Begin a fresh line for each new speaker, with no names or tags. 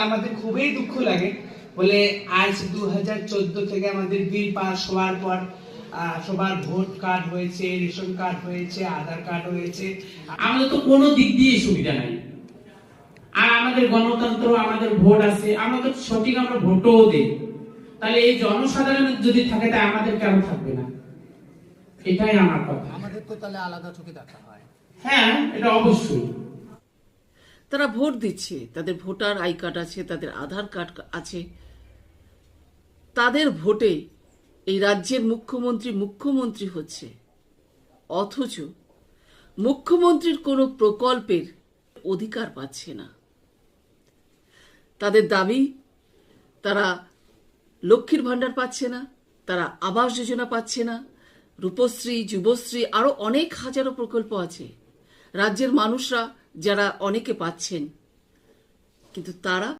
আমাদের খুবই দুঃখ লাগে বলে আজ 2014 থেকে আমাদের বিল পাস হওয়ার পর সবার ভোট কার্ড হয়েছে, রেশন কার্ড হয়েছে, আধার কার্ড হয়েছে,
আমাদের তো কোনো দিক দিয়ে সুবিধা নাই। আর আমাদের গণতন্ত্র, আমাদের ভোট আছে, আমাদের সঠিক আমরা ভোটও দেই। তাহলে এই জনসাধারণের যদি থাকে তাই আমাদের কেন থাকবে না? এটাই আমার কথা।
আমাদের তো তাহলে আলাদা চোখে দেখা হয়।
হ্যাঁ, এটা অবশ্যই।
তারা ভোট দিচ্ছে, তাদের ভোটার আই কার্ড আছে, তাদের আধার কার্ড আছে, তাদের ভোটে এই রাজ্যের মুখ্যমন্ত্রী হচ্ছে, অথচ মুখ্যমন্ত্রীর কোনো প্রকল্পের অধিকার পাচ্ছে না। তাদের দাবি, তারা লক্ষ্মীর ভাণ্ডার পাচ্ছে না, তারা আবাস যোজনা পাচ্ছে না, রূপশ্রী, যুবশ্রী, আরো অনেক হাজারো প্রকল্প আছে রাজ্যের মানুষরা যারা অনেকে পাচ্ছেন, কিন্তু তারা